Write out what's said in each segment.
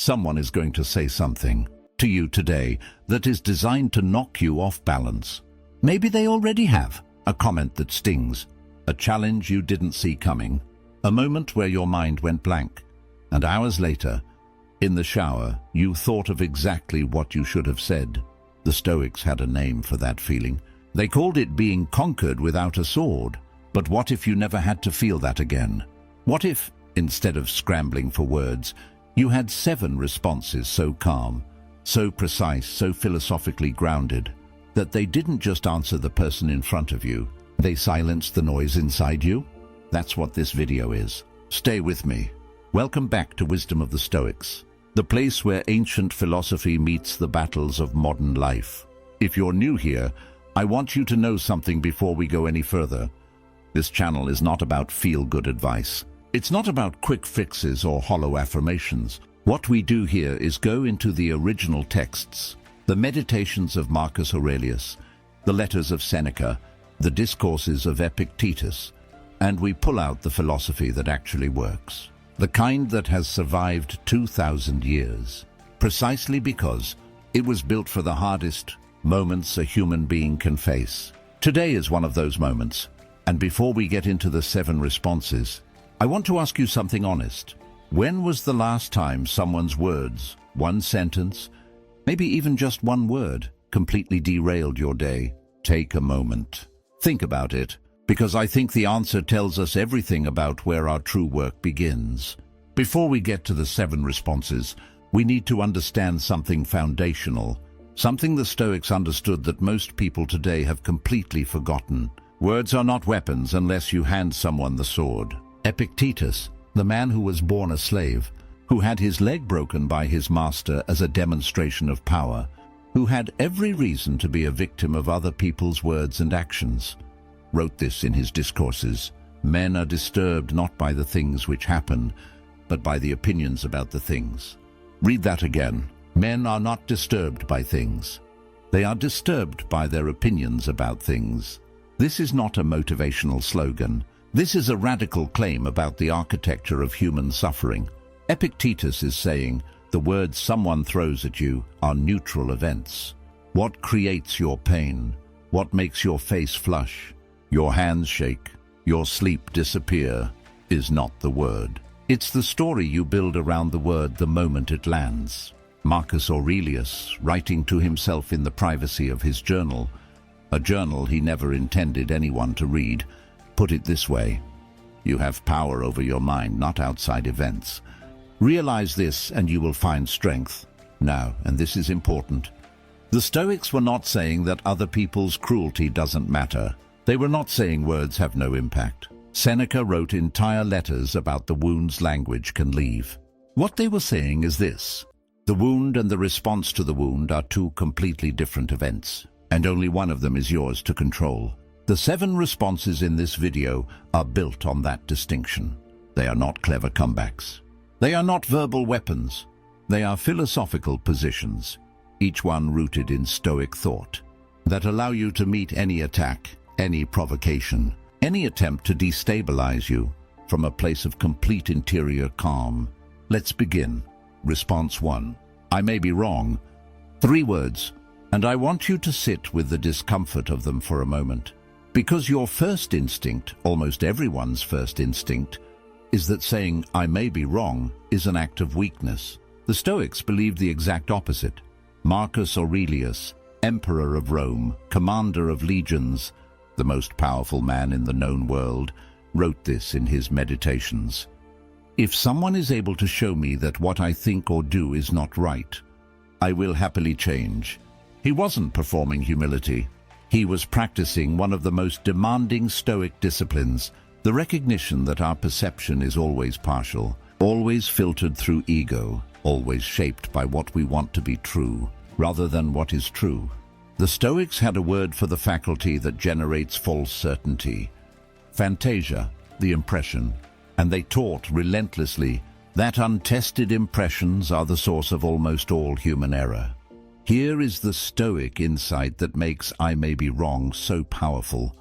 Someone is going to say something to you today that is designed to knock you off balance. Maybe they already have. A comment that stings, a challenge you didn't see coming, a moment where your mind went blank, and hours later, in the shower, you thought of exactly what you should have said. The Stoics had a name for that feeling. They called it being conquered without a sword. But what if you never had to feel that again? What if, instead of scrambling for words, you had 7 responses so calm, so precise, so philosophically grounded, that they didn't just answer the person in front of you, they silenced the noise inside you? That's what this video is. Stay with me. Welcome back to Wisdom of the Stoics, the place where ancient philosophy meets the battles of modern life. If you're new here, I want you to know something before we go any further. This channel is not about feel-good advice. It's not about quick fixes or hollow affirmations. What we do here is go into the original texts, the meditations of Marcus Aurelius, the letters of Seneca, the discourses of Epictetus, and we pull out the philosophy that actually works, the kind that has survived 2,000 years, precisely because it was built for the hardest moments a human being can face. Today is one of those moments, and before we get into the 7 responses, I want to ask you something honest. When was the last time someone's words, one sentence, maybe even just one word, completely derailed your day? Take a moment. Think about it, because I think the answer tells us everything about where our true work begins. Before we get to the 7 responses, we need to understand something foundational, something the Stoics understood that most people today have completely forgotten. Words are not weapons unless you hand someone the sword. Epictetus, the man who was born a slave, who had his leg broken by his master as a demonstration of power, who had every reason to be a victim of other people's words and actions, wrote this in his discourses. Men are disturbed not by the things which happen, but by the opinions about the things. Read that again. Men are not disturbed by things. They are disturbed by their opinions about things. This is not a motivational slogan. This is a radical claim about the architecture of human suffering. Epictetus is saying the words someone throws at you are neutral events. What creates your pain? What makes your face flush, your hands shake, your sleep disappear, is not the word. It's the story you build around the word the moment it lands. Marcus Aurelius, writing to himself in the privacy of his journal, a journal he never intended anyone to read, put it this way: you have power over your mind, not outside events. Realize this and you will find strength. Now, and this is important, the Stoics were not saying that other people's cruelty doesn't matter. They were not saying words have no impact. Seneca wrote entire letters about the wounds language can leave. What they were saying is this: the wound and the response to the wound are 2 completely different events, and only one of them is yours to control. The 7 responses in this video are built on that distinction. They are not clever comebacks. They are not verbal weapons. They are philosophical positions, each one rooted in Stoic thought, that allow you to meet any attack, any provocation, any attempt to destabilize you from a place of complete interior calm. Let's begin. Response 1. I may be wrong. 3 words, and I want you to sit with the discomfort of them for a moment. Because your first instinct, almost everyone's first instinct, is that saying I may be wrong is an act of weakness. The Stoics believed the exact opposite. Marcus Aurelius, Emperor of Rome, commander of legions, the most powerful man in the known world, wrote this in his meditations. If someone is able to show me that what I think or do is not right, I will happily change. He wasn't performing humility. He was practicing one of the most demanding Stoic disciplines, the recognition that our perception is always partial, always filtered through ego, always shaped by what we want to be true, rather than what is true. The Stoics had a word for the faculty that generates false certainty: fantasia, the impression, and they taught relentlessly that untested impressions are the source of almost all human error. Here is the Stoic insight that makes I may be wrong so powerful.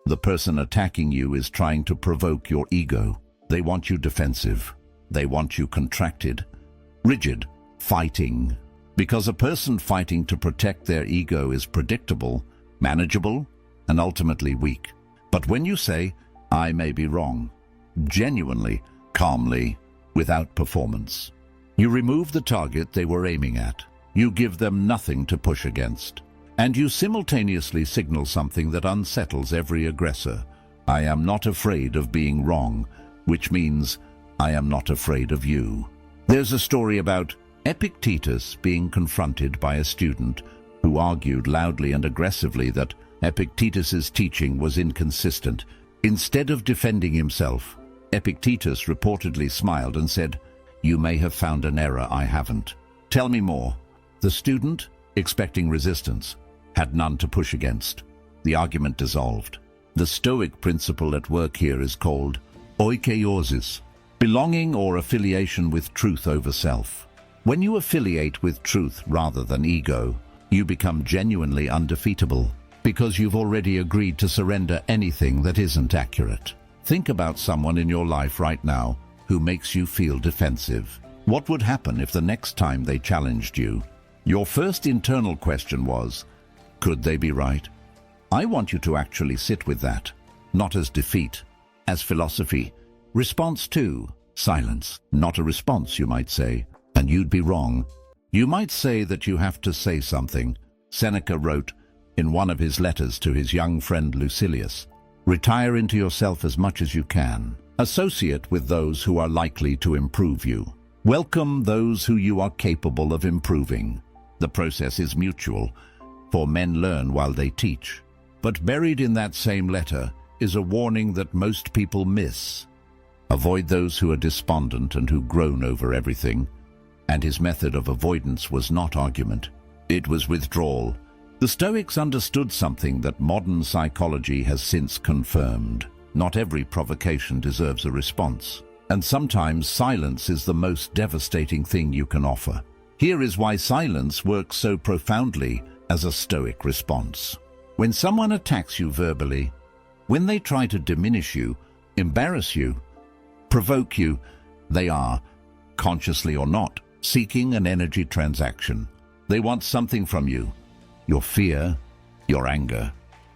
The person attacking you is trying to provoke your ego. They want you defensive. They want you contracted. Rigid, fighting, because a person fighting to protect their ego is predictable, manageable, and ultimately weak. But when you say, I may be wrong, genuinely, calmly, without performance, you remove the target they were aiming at. You give them nothing to push against. And you simultaneously signal something that unsettles every aggressor. I am not afraid of being wrong, which means I am not afraid of you. There's a story about Epictetus being confronted by a student who argued loudly and aggressively that Epictetus's teaching was inconsistent. Instead of defending himself, Epictetus reportedly smiled and said, "You may have found an error I haven't. Tell me more." The student, expecting resistance, had none to push against. The argument dissolved. The Stoic principle at work here is called oikeiosis, belonging or affiliation with truth over self. When you affiliate with truth rather than ego, you become genuinely undefeatable, because you've already agreed to surrender anything that isn't accurate. Think about someone in your life right now who makes you feel defensive. What would happen if the next time they challenged you, your first internal question was, could they be right? I want you to actually sit with that, not as defeat, as philosophy. Response 2, silence. Not a response, you might say, and you'd be wrong. You might say that you have to say something. Seneca wrote in one of his letters to his young friend Lucilius, retire into yourself as much as you can. Associate with those who are likely to improve you. Welcome those who you are capable of improving. The process is mutual, for men learn while they teach. But buried in that same letter is a warning that most people miss. Avoid those who are despondent and who groan over everything. And his method of avoidance was not argument. It was withdrawal. The Stoics understood something that modern psychology has since confirmed. Not every provocation deserves a response. And sometimes silence is the most devastating thing you can offer. Here is why silence works so profoundly as a Stoic response. When someone attacks you verbally, when they try to diminish you, embarrass you, provoke you, they are, consciously or not, seeking an energy transaction. They want something from you. Your fear, your anger,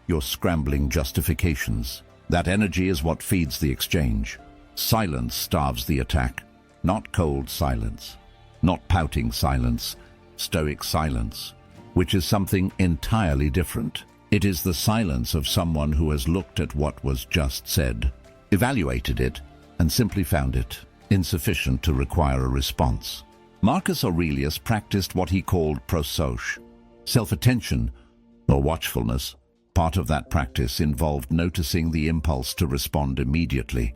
your scrambling justifications. That energy is what feeds the exchange. Silence starves the attack, not cold silence, not pouting silence, Stoic silence, which is something entirely different. It is the silence of someone who has looked at what was just said, evaluated it, and simply found it insufficient to require a response. Marcus Aurelius practiced what he called prosauche, self-attention or watchfulness. Part of that practice involved noticing the impulse to respond immediately,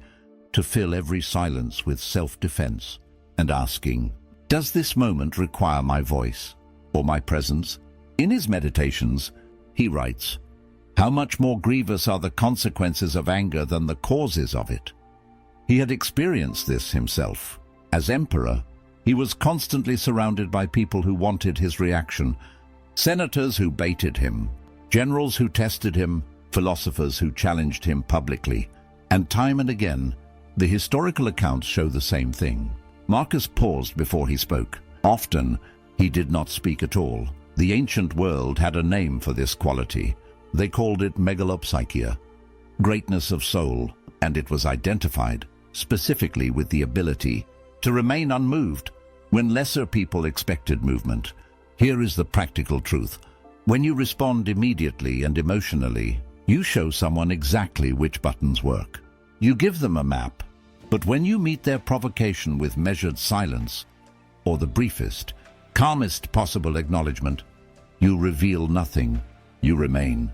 to fill every silence with self-defense, and asking, does this moment require my voice or my presence? In his meditations, he writes, how much more grievous are the consequences of anger than the causes of it? He had experienced this himself. As emperor, he was constantly surrounded by people who wanted his reaction, senators who baited him, generals who tested him, philosophers who challenged him publicly. And time and again, the historical accounts show the same thing. Marcus paused before he spoke. Often, he did not speak at all. The ancient world had a name for this quality. They called it megalopsychia, greatness of soul, and it was identified specifically with the ability to remain unmoved when lesser people expected movement. Here is the practical truth. When you respond immediately and emotionally, you show someone exactly which buttons work. You give them a map, but when you meet their provocation with measured silence, or the briefest, calmest possible acknowledgement, you reveal nothing, you remain.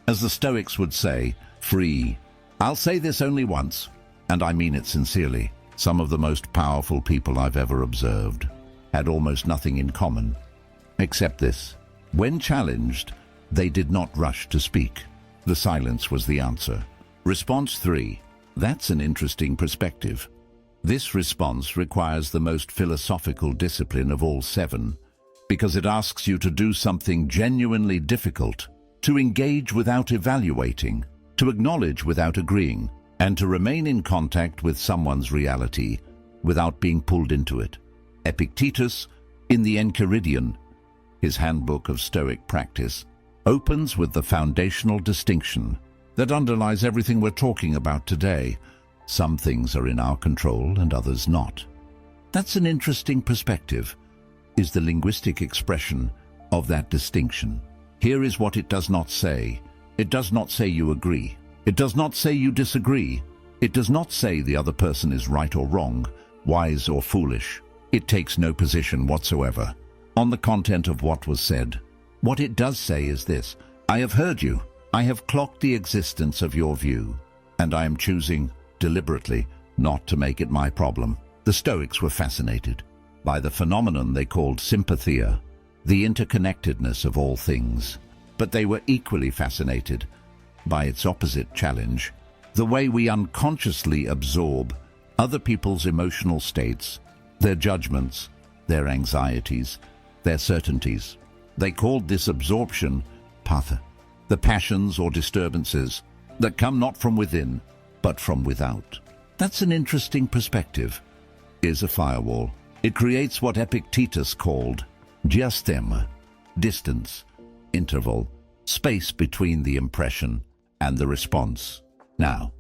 As the Stoics would say, free. I'll say this only once, and I mean it sincerely. Some of the most powerful people I've ever observed had almost nothing in common, except this. When challenged, they did not rush to speak. The silence was the answer. Response 3. That's an interesting perspective. This response requires the most philosophical discipline of all 7, because it asks you to do something genuinely difficult, to engage without evaluating, to acknowledge without agreeing, and to remain in contact with someone's reality without being pulled into it. Epictetus, in the Enchiridion, his handbook of Stoic practice, opens with the foundational distinction that underlies everything we're talking about today. Some things are in our control and others not. That's an interesting perspective, is the linguistic expression of that distinction. Here is what it does not say. It does not say you agree. It does not say you disagree. It does not say the other person is right or wrong, wise or foolish. It takes no position whatsoever on the content of what was said. What it does say is this: I have heard you. I have clocked the existence of your view, and I am choosing deliberately not to make it my problem. The Stoics were fascinated by the phenomenon they called sympathia, the interconnectedness of all things. But they were equally fascinated by its opposite challenge, the way we unconsciously absorb other people's emotional states, their judgments, their anxieties, their certainties. They called this absorption patha, the passions or disturbances that come not from within, but from without. That's an interesting perspective. Is a firewall. It creates what Epictetus called diastema, distance, interval, space between the impression and the response. Now,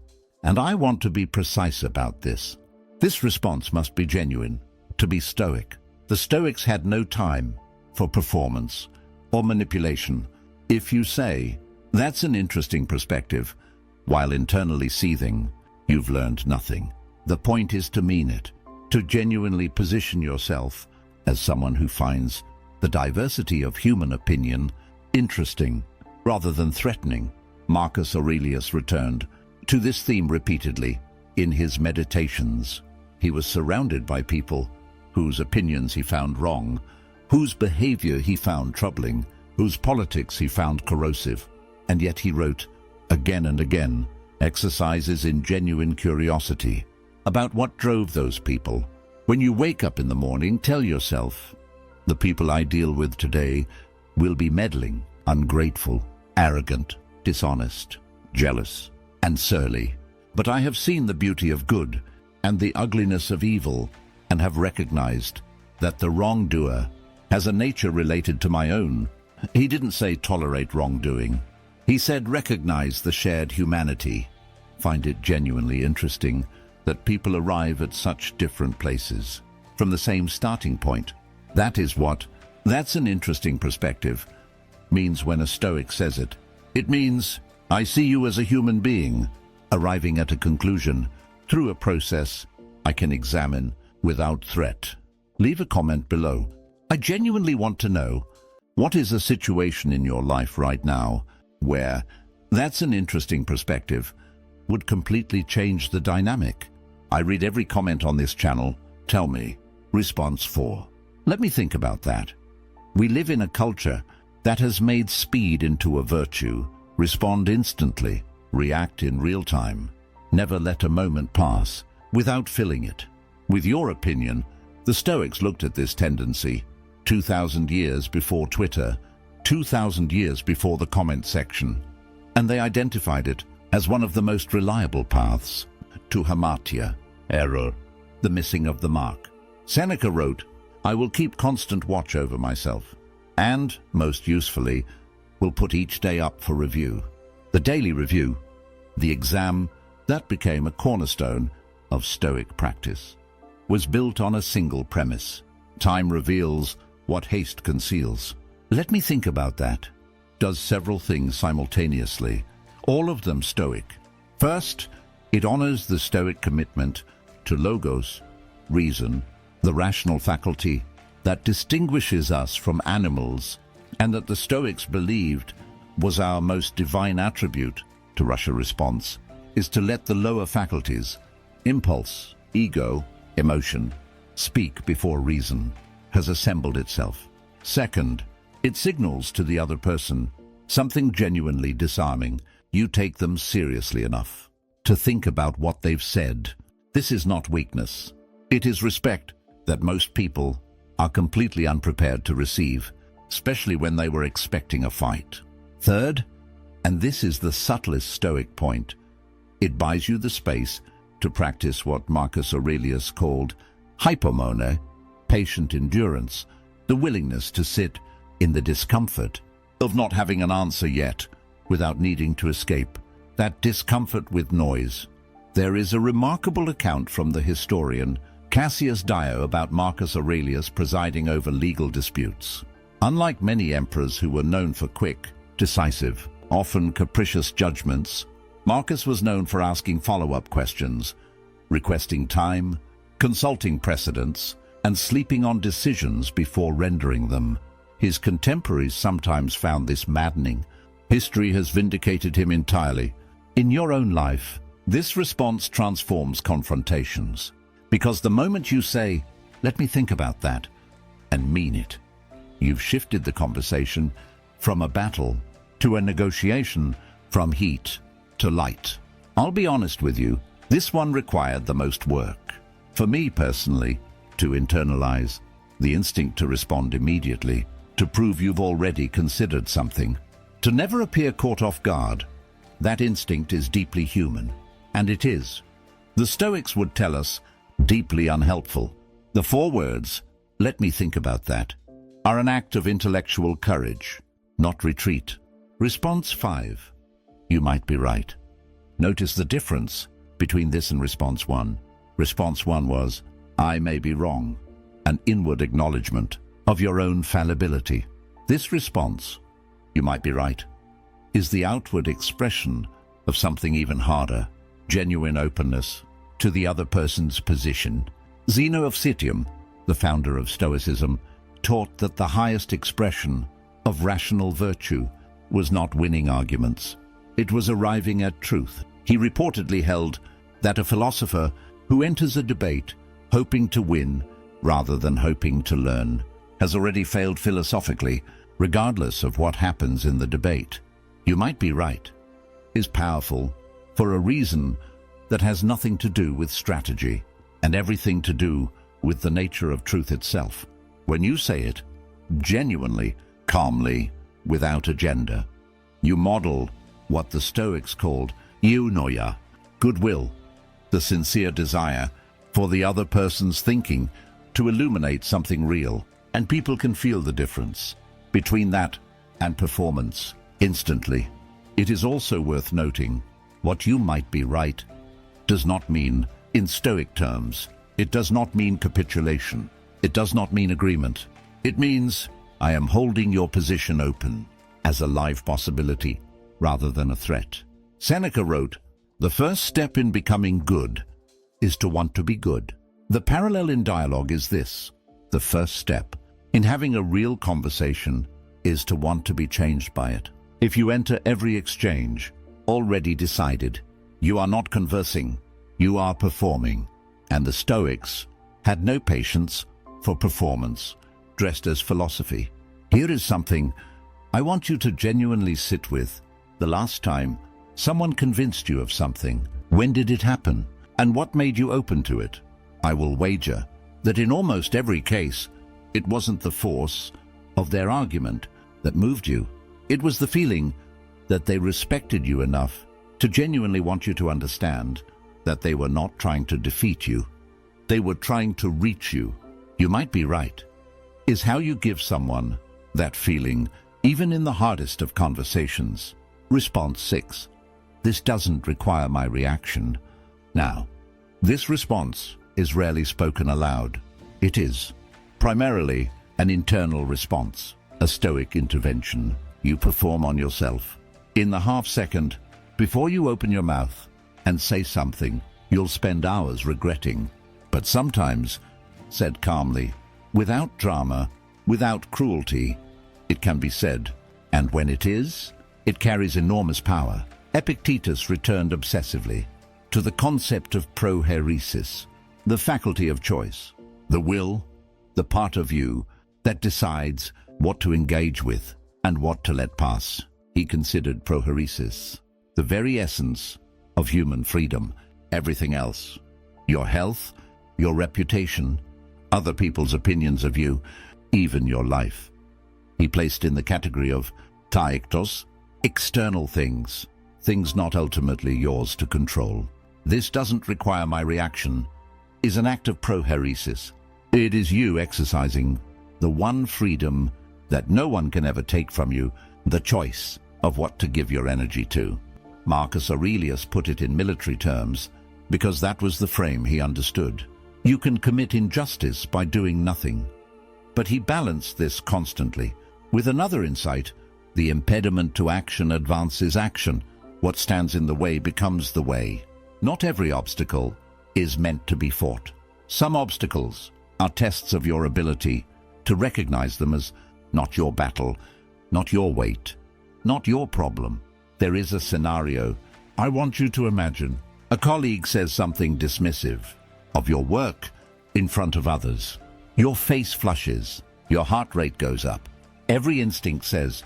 and I want to be precise about this. This response must be genuine, to be Stoic. The Stoics had no time for performance or manipulation. If you say, that's an interesting perspective, while internally seething, you've learned nothing. The point is to mean it, to genuinely position yourself as someone who finds the diversity of human opinion interesting rather than threatening. Marcus Aurelius returned to this theme repeatedly in his meditations. He was surrounded by people whose opinions he found wrong, whose behavior he found troubling, whose politics he found corrosive, and yet he wrote again and again exercises in genuine curiosity about what drove those people. When you wake up in the morning, tell yourself, the people I deal with today will be meddling, ungrateful, arrogant, dishonest, jealous, and surly. But I have seen the beauty of good and the ugliness of evil, and have recognized that the wrongdoer has a nature related to my own. He didn't say tolerate wrongdoing. He said recognize the shared humanity. Find it genuinely interesting that people arrive at such different places from the same starting point. That's an interesting perspective means when a Stoic says it. It means, I see you as a human being, arriving at a conclusion through a process I can examine without threat. Leave a comment below. I genuinely want to know, what is a situation in your life right now where that's an interesting perspective would completely change the dynamic? I read every comment on this channel. Tell me. Response 4. Let me think about that. We live in a culture that has made speed into a virtue. Respond instantly. React in real time. Never let a moment pass without filling it with your opinion. The Stoics looked at this tendency 2,000 years before Twitter, 2,000 years before the comment section, and they identified it as one of the most reliable paths to hamartia, error, the missing of the mark. Seneca wrote, I will keep constant watch over myself, and, most usefully, will put each day up for review. The daily review, the exam, that became a cornerstone of Stoic practice, was built on a single premise. Time reveals what haste conceals. Let me think about that. Does several things simultaneously, all of them Stoic. First, it honors the Stoic commitment to logos, reason, the rational faculty that distinguishes us from animals, and that the Stoics believed was our most divine attribute. To rush a response is to let the lower faculties, impulse, ego, emotion, speak before reason has assembled itself. Second, it signals to the other person something genuinely disarming. You take them seriously enough to think about what they've said. This is not weakness. It is respect that most people are completely unprepared to receive, especially when they were expecting a fight. Third, and this is the subtlest Stoic point, it buys you the space to practice what Marcus Aurelius called hypomone, patient endurance, the willingness to sit in the discomfort of not having an answer yet without needing to escape that discomfort with noise. There is a remarkable account from the historian Cassius Dio about Marcus Aurelius presiding over legal disputes. Unlike many emperors who were known for quick, decisive, often capricious judgments, Marcus was known for asking follow-up questions, requesting time, consulting precedents, and sleeping on decisions before rendering them. His contemporaries sometimes found this maddening. History has vindicated him entirely. In your own life, this response transforms confrontations. Because the moment you say, "Let me think about that," and mean it, you've shifted the conversation from a battle to a negotiation, from heat to light. I'll be honest with you, this one required the most work. For me personally, to internalize the instinct to respond immediately, to prove you've already considered something, to never appear caught off guard. That instinct is deeply human, and it is. The Stoics would tell us, deeply unhelpful. The 4 words, "Let me think about that," are an act of intellectual courage, not retreat. Response 5. You might be right. Notice the difference between this and response 1. Response 1 was, "I may be wrong," an inward acknowledgement of your own fallibility. This response, "You might be right," is the outward expression of something even harder, genuine openness to the other person's position. Zeno of Citium, the founder of Stoicism, taught that the highest expression of rational virtue was not winning arguments. It was arriving at truth. He reportedly held that a philosopher who enters a debate hoping to win rather than hoping to learn has already failed philosophically, regardless of what happens in the debate. "You might be right" is powerful for a reason that has nothing to do with strategy and everything to do with the nature of truth itself. When you say it, genuinely, calmly, without agenda, you model what the Stoics called eunoia, goodwill, the sincere desire for the other person's thinking to illuminate something real, and people can feel the difference between that and performance instantly. It is also worth noting, what you might be right does not mean, in Stoic terms, it does not mean capitulation. It does not mean agreement. It means, I am holding your position open as a live possibility rather than a threat. Seneca wrote, "The first step in becoming good is to want to be good." The parallel in dialogue is this: the first step in having a real conversation is to want to be changed by it. If you enter every exchange already decided, you are not conversing, you are performing. And the Stoics had no patience for performance, dressed as philosophy. Here is something I want you to genuinely sit with. The last time someone convinced you of something, when did it happen? And what made you open to it? I will wager that in almost every case, it wasn't the force of their argument that moved you. It was the feeling that they respected you enough to genuinely want you to understand that they were not trying to defeat you. They were trying to reach you. "You might be right" is how you give someone that feeling, even in the hardest of conversations. Response 6. This doesn't require my reaction. Now, this response is rarely spoken aloud. It is primarily an internal response, a Stoic intervention you perform on yourself. In the half second before you open your mouth and say something you'll spend hours regretting, but sometimes said calmly, without drama, without cruelty, it can be said, and when it is, it carries enormous power. Epictetus returned obsessively to the concept of prohairesis, the faculty of choice, the will, the part of you that decides what to engage with and what to let pass. He considered prohairesis the very essence of human freedom. Everything else, your health, your reputation, other people's opinions of you, even your life, he placed in the category of taiktos, external things, things not ultimately yours to control. "This doesn't require my reaction" is an act of prohairesis, It is you exercising the one freedom that no one can ever take from you, the choice of what to give your energy to. Marcus Aurelius put it in military terms because that was the frame he understood. You can commit injustice by doing nothing. But he balanced this constantly with another insight: the impediment to action advances action. What stands in the way becomes the way. Not every obstacle is meant to be fought. Some obstacles are tests of your ability to recognize them as not your battle, not your weight, not your problem. There is a scenario I want you to imagine. A colleague says something dismissive of your work in front of others. Your face flushes, your heart rate goes up. Every instinct says,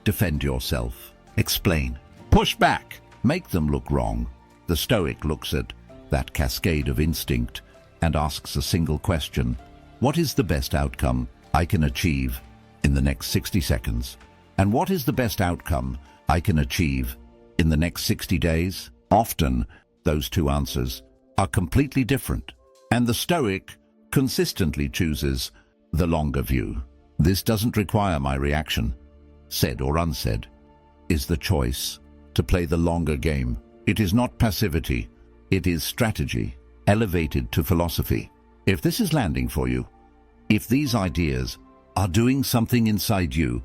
defend yourself, explain, push back, make them look wrong. The Stoic looks at that cascade of instinct and asks a single question: what is the best outcome I can achieve in the next 60 seconds? And what is the best outcome I can achieve in the next 60 days? Often, those two answers are completely different, and the Stoic consistently chooses the longer view. This doesn't require my reaction, said or unsaid, is the choice to play the longer game. It is not passivity, it is strategy, elevated to philosophy. If this is landing for you, if these ideas are doing something inside you,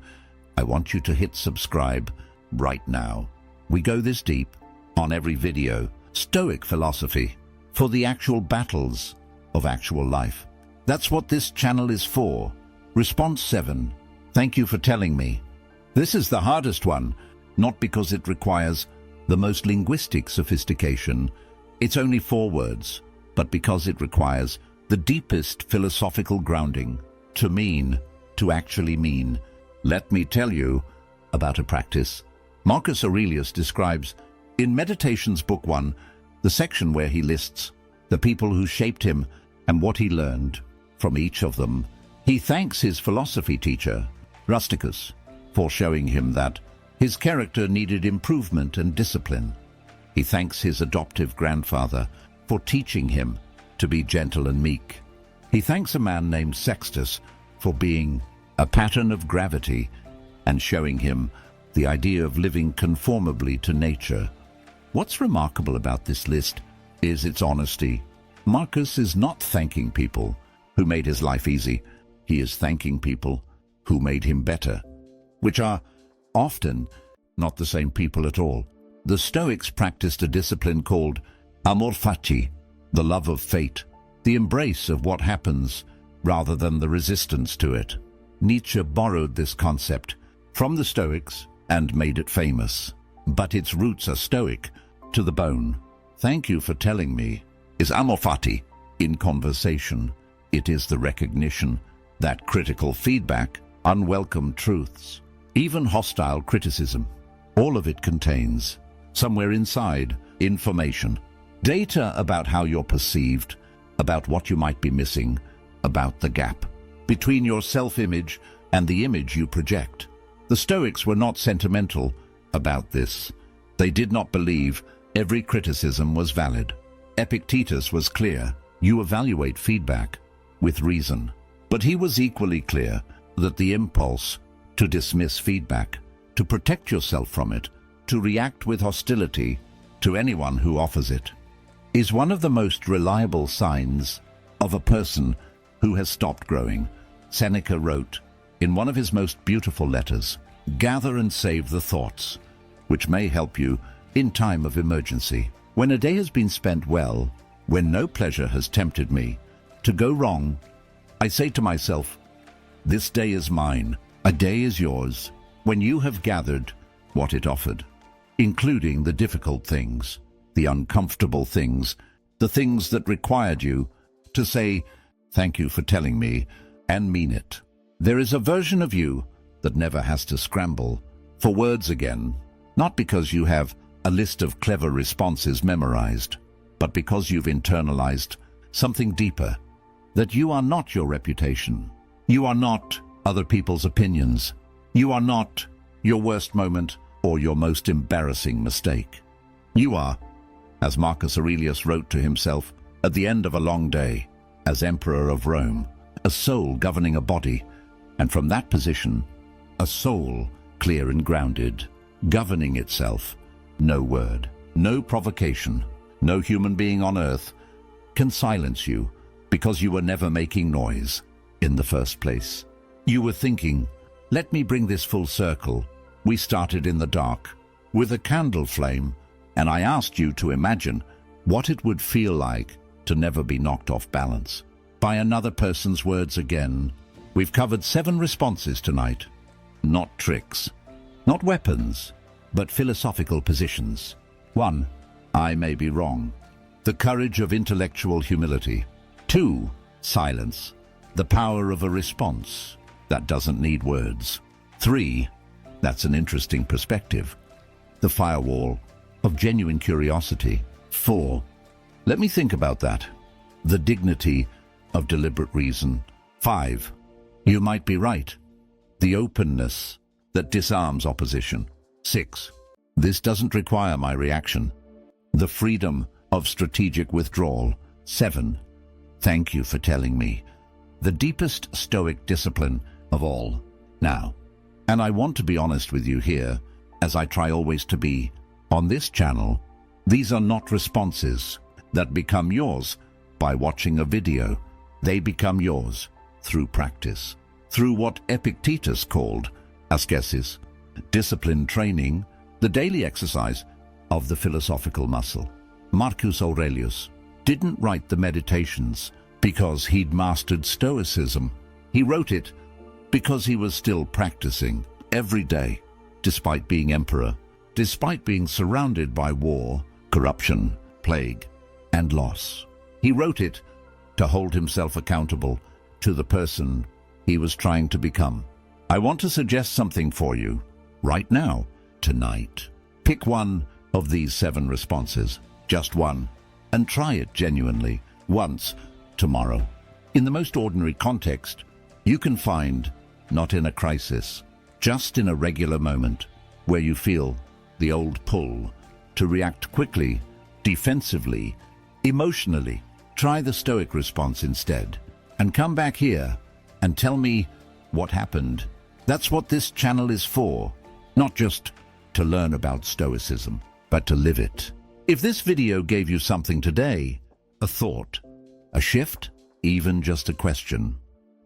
I want you to hit subscribe right now. We go this deep on every video. Stoic philosophy for the actual battles of actual life. That's what this channel is for. Response 7. Thank you for telling me. This is the hardest one, not because it requires the most linguistic sophistication. It's only 4 words, but because it requires the deepest philosophical grounding. To mean, to actually mean. Let me tell you about a practice Marcus Aurelius describes in Meditations Book 1, the section where he lists the people who shaped him and what he learned from each of them. He thanks his philosophy teacher, Rusticus, for showing him that his character needed improvement and discipline. He thanks his adoptive grandfather for teaching him to be gentle and meek. He thanks a man named Sextus for being a pattern of gravity and showing him the idea of living conformably to nature. What's remarkable about this list is its honesty. Marcus is not thanking people who made his life easy. He is thanking people who made him better, which are often not the same people at all. The Stoics practiced a discipline called amor fati, the love of fate, the embrace of what happens rather than the resistance to it. Nietzsche borrowed this concept from the Stoics and made it famous, but its roots are Stoic to the bone. Thank you for telling me is amor fati. In conversation, it is the recognition that critical feedback, unwelcome truths, even hostile criticism, all of it contains, somewhere inside, information, data about how you're perceived, about what you might be missing, about the gap between your self-image and the image you project. The Stoics were not sentimental about this. They did not believe every criticism was valid. Epictetus was clear: you evaluate feedback with reason. But he was equally clear that the impulse to dismiss feedback, to protect yourself from it, to react with hostility to anyone who offers it, is one of the most reliable signs of a person who has stopped growing. Seneca wrote in one of his most beautiful letters, "Gather and save the thoughts, which may help you in time of emergency. When a day has been spent well, when no pleasure has tempted me to go wrong, I say to myself, this day is mine, a day is yours, when you have gathered what it offered, including the difficult things, the uncomfortable things, the things that required you to say, thank you for telling me, and mean it. There is a version of you that never has to scramble for words again, not because you have a list of clever responses memorized, but because you've internalized something deeper, that you are not your reputation. You are not other people's opinions. You are not your worst moment or your most embarrassing mistake. You are, as Marcus Aurelius wrote to himself at the end of a long day, as Emperor of Rome, a soul governing a body, and from that position, a soul clear and grounded, governing itself. No word, no provocation, no human being on earth can silence you because you were never making noise in the first place. You were thinking, let me bring this full circle. We started in the dark with a candle flame, and I asked you to imagine what it would feel like to never be knocked off balance by another person's words again. We've covered 7 responses tonight. Not tricks, not weapons, but philosophical positions. 1. I may be wrong. The courage of intellectual humility. 2. Silence. The power of a response that doesn't need words. 3. That's an interesting perspective. The firewall of genuine curiosity. 4. Let me think about that. The dignity of deliberate reason. 5. You might be right. The openness that disarms opposition. 6. This doesn't require my reaction. The freedom of strategic withdrawal. 7. Thank you for telling me. The deepest Stoic discipline of all. Now, and I want to be honest with you here, as I try always to be, on this channel, these are not responses that become yours by watching a video. They become yours through practice, through what Epictetus called ascesis, discipline training, the daily exercise of the philosophical muscle. Marcus Aurelius didn't write the Meditations because he'd mastered Stoicism. He wrote it because he was still practicing every day, despite being emperor, despite being surrounded by war, corruption, plague, and loss. He wrote it to hold himself accountable to the person he was trying to become. I want to suggest something for you right now, tonight. Pick one of these 7 responses, just one, and try it genuinely once tomorrow. In the most ordinary context you can find, not in a crisis, just in a regular moment where you feel the old pull to react quickly, defensively, emotionally. Try the Stoic response instead, and come back here and tell me what happened. That's what this channel is for, not just to learn about Stoicism, but to live it. If this video gave you something today, a thought, a shift, even just a question,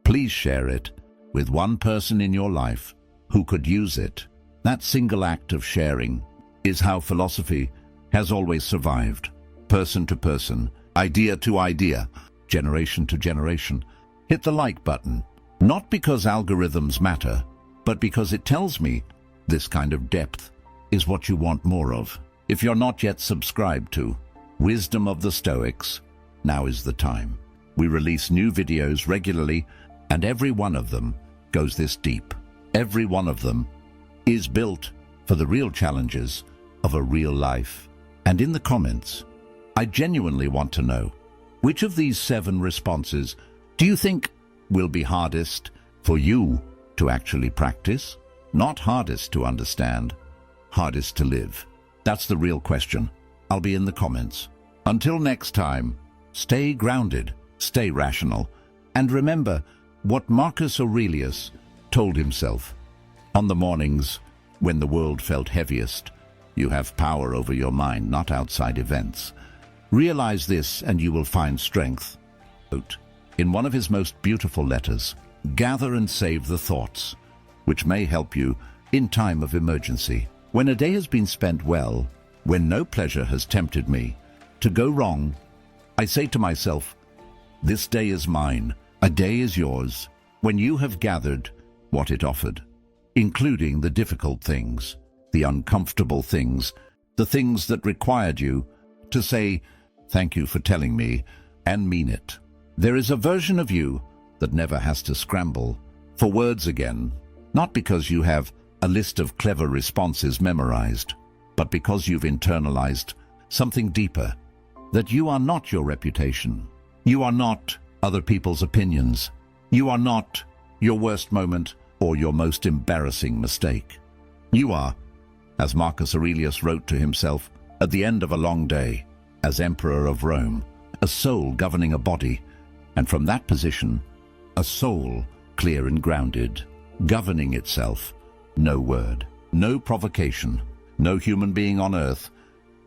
please share it with one person in your life who could use it. That single act of sharing is how philosophy has always survived, person to person, idea to idea, generation to generation. Hit the like button, not because algorithms matter, but because it tells me this kind of depth is what you want more of. If you're not yet subscribed to Wisdom of the Stoics, now is the time. We release new videos regularly, and every one of them goes this deep. Every one of them is built for the real challenges of a real life. And in the comments, I genuinely want to know, which of these 7 responses do you think will be hardest for you to actually practice? Not hardest to understand, hardest to live. That's the real question. I'll be in the comments. Until next time, stay grounded, stay rational, and remember what Marcus Aurelius told himself. On the mornings when the world felt heaviest, you have power over your mind, not outside events. Realize this and you will find strength. In one of his most beautiful letters, gather and save the thoughts, which may help you in time of emergency. When a day has been spent well, when no pleasure has tempted me to go wrong, I say to myself, this day is mine, a day is yours, when you have gathered what it offered, including the difficult things, the uncomfortable things, the things that required you to say, thank you for telling me, and mean it. There is a version of you that never has to scramble for words again, not because you have a list of clever responses memorized, but because you've internalized something deeper, that you are not your reputation. You are not other people's opinions. You are not your worst moment or your most embarrassing mistake. You are, as Marcus Aurelius wrote to himself at the end of a long day, as Emperor of Rome, a soul governing a body, and from that position, A soul, clear and grounded, governing itself. No word, no provocation, no human being on earth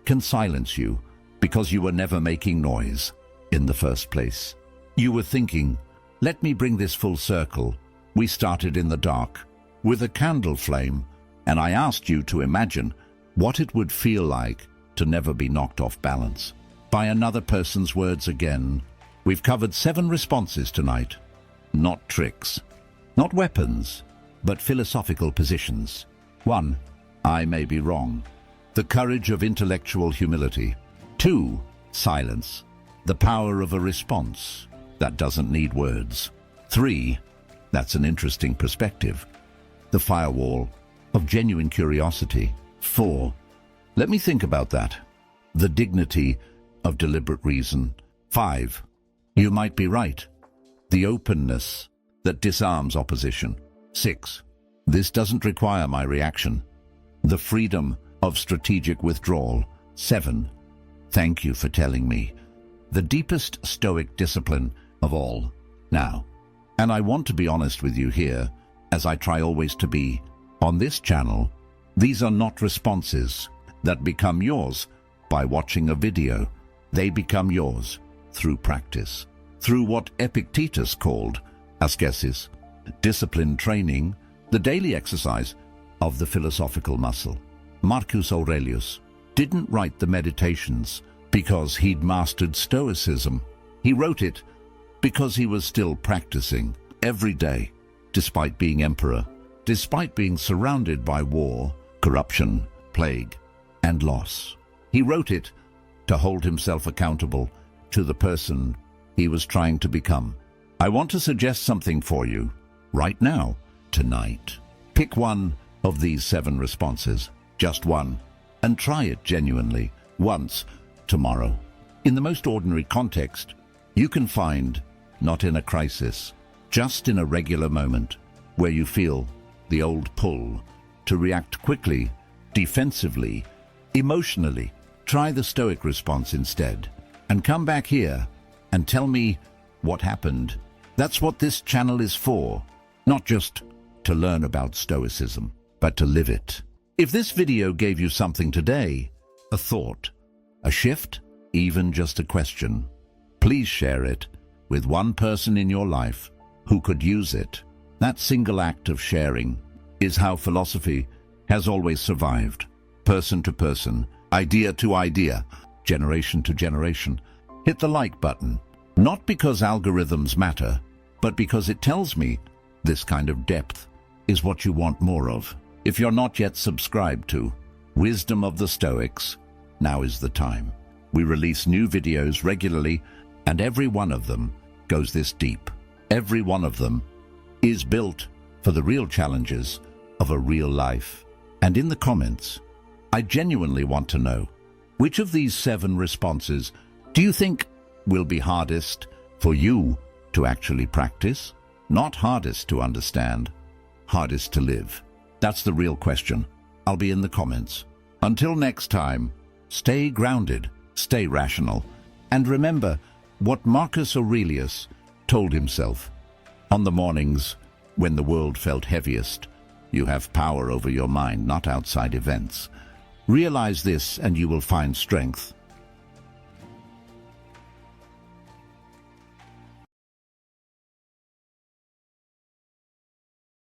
can silence you because you were never making noise in the first place. You were thinking, let me bring this full circle. We started in the dark with a candle flame, and I asked you to imagine what it would feel like to never be knocked off balance by another person's words again. We've covered 7 responses tonight. Not tricks, not weapons, but philosophical positions. 1. I may be wrong. The courage of intellectual humility. 2. Silence. The power of a response that doesn't need words. 3. That's an interesting perspective. The firewall of genuine curiosity. 4. Let me think about that. The dignity of deliberate reason. 5. You might be right. The openness that disarms opposition. 6. This doesn't require my reaction. The freedom of strategic withdrawal. 7. Thank you for telling me. The deepest Stoic discipline of all. Now, and I want to be honest with you here, as I try always to be, on this channel, these are not responses that become yours by watching a video. They become yours through practice, through what Epictetus called ascesis, discipline training, the daily exercise of the philosophical muscle. Marcus Aurelius didn't write the Meditations because he'd mastered Stoicism. He wrote it because he was still practicing every day, despite being emperor, despite being surrounded by war, corruption, plague, and loss. He wrote it to hold himself accountable to the person he was trying to become. I want to suggest something for you right now, tonight. Pick one of these 7 responses, just one, and try it genuinely once tomorrow. In the most ordinary context you can find, not in a crisis, just in a regular moment where you feel the old pull to react quickly, defensively, emotionally. Try the Stoic response instead, and come back here and tell me what happened. That's what this channel is for, not just to learn about Stoicism, but to live it. If this video gave you something today, a thought, a shift, even just a question, please share it with one person in your life who could use it. That single act of sharing is how philosophy has always survived, person to person, idea to idea, generation to generation. Hit the like button, not because algorithms matter, but because it tells me this kind of depth is what you want more of. If you're not yet subscribed to Wisdom of the Stoics, now is the time. We release new videos regularly, and every one of them goes this deep. Every one of them is built for the real challenges of a real life. And in the comments, I genuinely want to know, which of these 7 responses do you think will be hardest for you to actually practice? Not hardest to understand, hardest to live. That's the real question. I'll be in the comments. Until next time, stay grounded, stay rational, and remember what Marcus Aurelius told himself. On the mornings when the world felt heaviest, you have power over your mind, not outside events. Realize this and you will find strength.